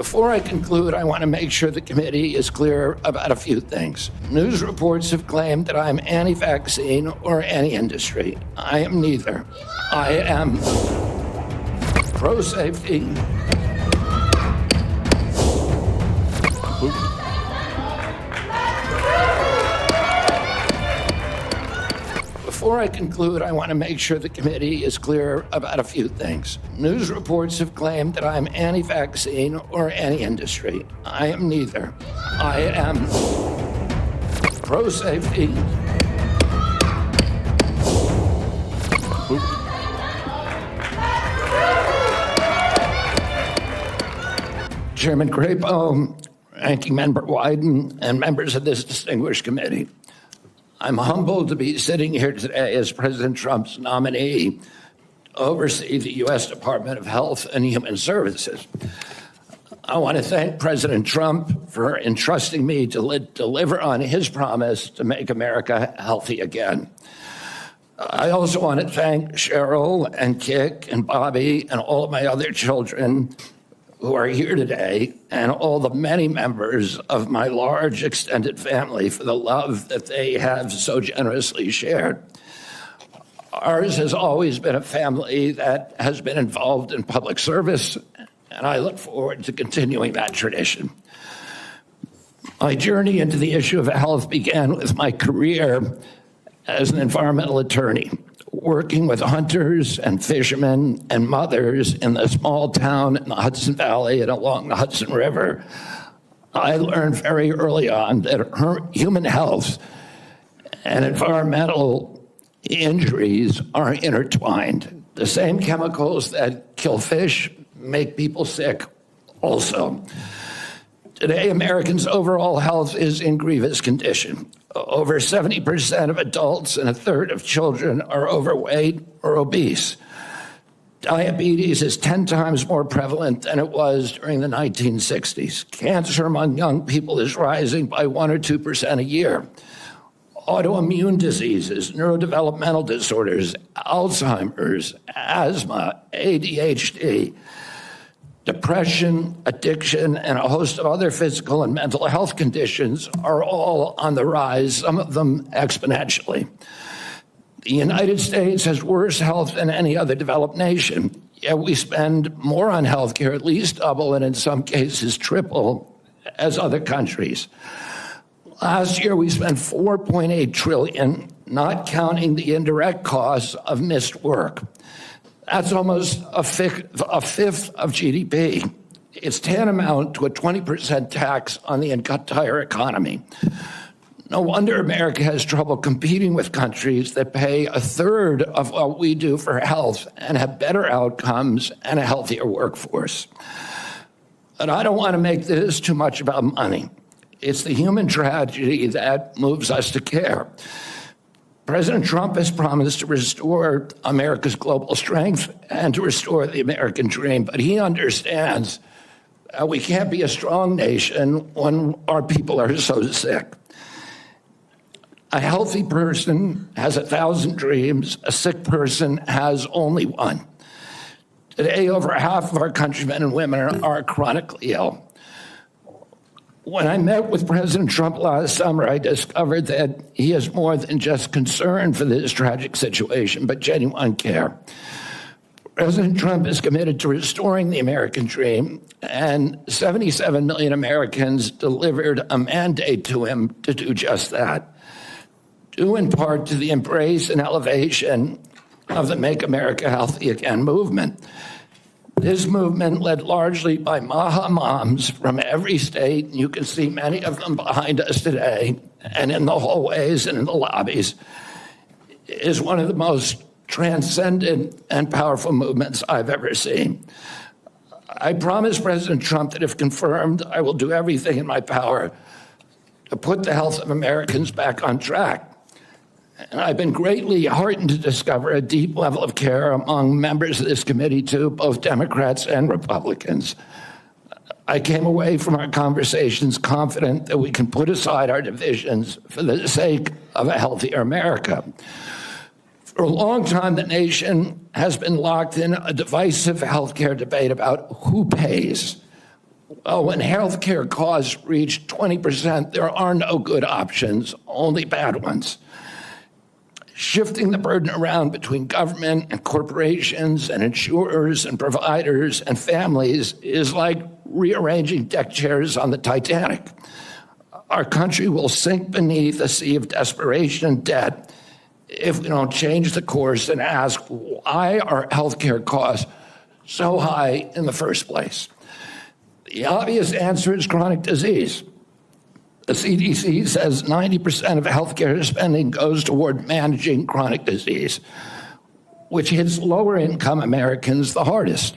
Before I conclude, I want to make sure the committee is clear about a few things. News reports have claimed that I'm anti-vaccine or anti-industry. I am neither. I am pro-safety. Before I conclude, I want to make sure the committee is clear about a few things. News reports have claimed that I'm anti-vaccine or anti-industry. I am neither. I am pro-safety. Chairman Crapo, Ranking Member Wyden, and members of this distinguished committee. I'm humbled to be sitting here today as President Trump's nominee to oversee the U.S. Department of Health and Human Services. I want to thank President Trump for entrusting me to deliver on his promise to make America healthy again. I also want to thank Cheryl and Kik and Bobby and all of my other children who are here today, and all the many members of my large extended family for the love that they have so generously shared. Ours has always been a family that has been involved in public service, and I look forward to continuing that tradition. My journey into the issue of health began with my career as an environmental attorney, working with hunters and fishermen and mothers in the small town in the Hudson Valley and along the Hudson River. I learned very early on that human health and environmental injuries are intertwined. The same chemicals that kill fish make people sick also. Today, Americans' overall health is in grievous condition. Over 70% of adults and a third of children are overweight or obese. Diabetes is 10 times more prevalent than it was during the 1960s. Cancer among young people is rising by 1 or 2% a year. Autoimmune diseases, neurodevelopmental disorders, Alzheimer's, asthma, ADHD, depression, addiction, and a host of other physical and mental health conditions are all on the rise, some of them exponentially. The United States has worse health than any other developed nation, yet we spend more on health care, at least double, and in some cases triple, as other countries. Last year, we spent $4.8 trillion, not counting the indirect costs of missed work. That's almost a fifth of GDP. It's tantamount to a 20% tax on the entire economy. No wonder America has trouble competing with countries that pay a third of what we do for health and have better outcomes and a healthier workforce. But I don't want to make this too much about money. It's the human tragedy that moves us to care. President Trump has promised to restore America's global strength and to restore the American dream, but he understands we can't be a strong nation when our people are so sick. A healthy person has 1,000 dreams. A sick person has only one. Today, over half of our countrymen and women are chronically ill. When I met with President Trump last summer, I discovered that he has more than just concern for this tragic situation, but genuine care. President Trump is committed to restoring the American dream, and 77 million Americans delivered a mandate to him to do just that, due in part to the embrace and elevation of the Make America Healthy Again movement. This movement, led largely by Maha moms from every state, and you can see many of them behind us today, and in the hallways and in the lobbies, is one of the most transcendent and powerful movements I've ever seen. I promise President Trump that if confirmed, I will do everything in my power to put the health of Americans back on track. And I've been greatly heartened to discover a deep level of care among members of this committee, too, both Democrats and Republicans. I came away from our conversations confident that we can put aside our divisions for the sake of a healthier America. For a long time, the nation has been locked in a divisive healthcare debate about who pays. Well, when healthcare costs reach 20%, there are no good options, only bad ones. Shifting the burden around between government and corporations and insurers and providers and families is like rearranging deck chairs on the Titanic. Our country will sink beneath a sea of desperation and debt if we don't change the course and ask, why are healthcare costs so high in the first place? The obvious answer is chronic disease. The CDC says 90% of healthcare spending goes toward managing chronic disease, which hits lower income Americans the hardest.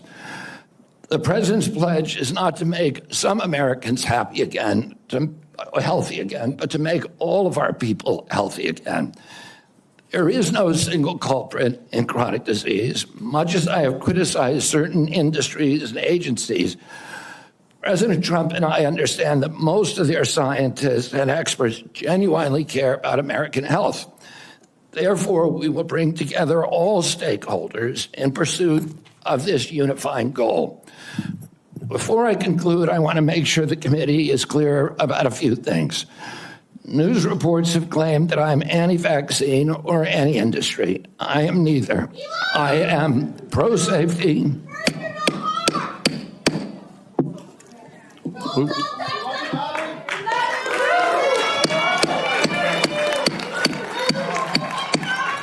The president's pledge is not to make some Americans healthy again, but to make all of our people healthy again. There is no single culprit in chronic disease. Much as I have criticized certain industries and agencies, President Trump and I understand that most of their scientists and experts genuinely care about American health. Therefore, we will bring together all stakeholders in pursuit of this unifying goal. Before I conclude, I want to make sure the committee is clear about a few things. News reports have claimed that I'm anti-vaccine or anti-industry. I am neither. I am pro-safety.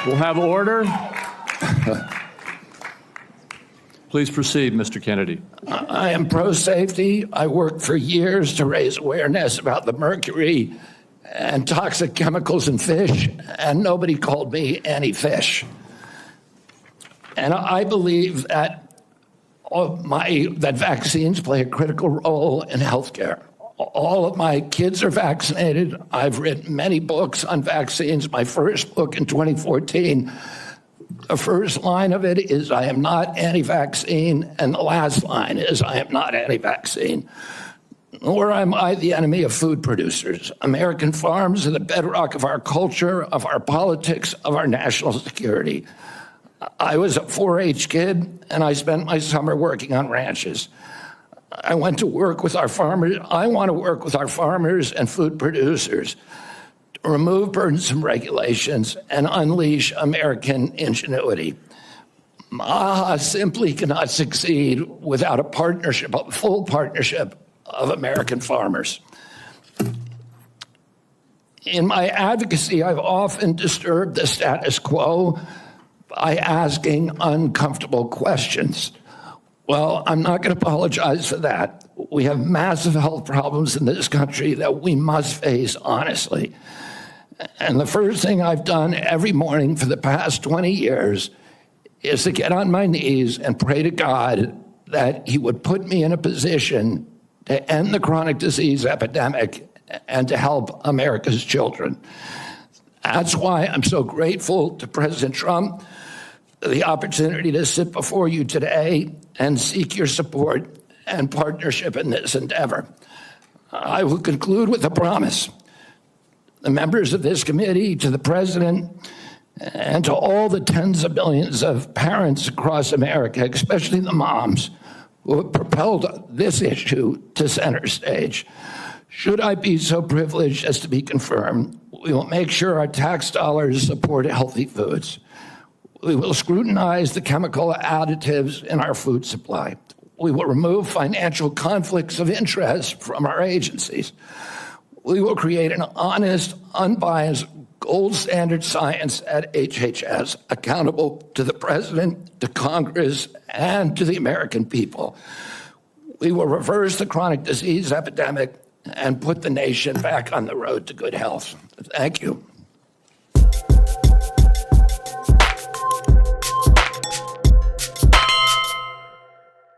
We'll have order. Please proceed, Mr. Kennedy. I am pro-safety. I worked for years to raise awareness about the mercury and toxic chemicals in fish, and nobody called me anti-fish. And I believe that that vaccines play a critical role in healthcare. All of my kids are vaccinated. I've written many books on vaccines. My first book in 2014, the first line of it is, I am not anti-vaccine, and the last line is, I am not anti-vaccine. Nor am I the enemy of food producers. American farms are the bedrock of our culture, of our politics, of our national security. I was a 4-H kid, and I spent my summer working on ranches. I went to work with our farmers. I want to work with our farmers and food producers to remove burdensome regulations and unleash American ingenuity. MAHA simply cannot succeed without a partnership, a full partnership of American farmers. In my advocacy, I've often disturbed the status quo by asking uncomfortable questions. Well, I'm not going to apologize for that. We have massive health problems in this country that we must face honestly. And the first thing I've done every morning for the past 20 years is to get on my knees and pray to God that he would put me in a position to end the chronic disease epidemic and to help America's children. That's why I'm so grateful to President Trump for the opportunity to sit before you today and seek your support and partnership in this endeavor. I will conclude with a promise. The members of this committee, to the president, and to all the tens of millions of parents across America, especially the moms, who have propelled this issue to center stage. Should I be so privileged as to be confirmed, we will make sure our tax dollars support healthy foods. We will scrutinize the chemical additives in our food supply. We will remove financial conflicts of interest from our agencies. We will create an honest, unbiased, gold standard science at HHS, accountable to the president, to Congress, and to the American people. We will reverse the chronic disease epidemic and put the nation back on the road to good health. Thank you.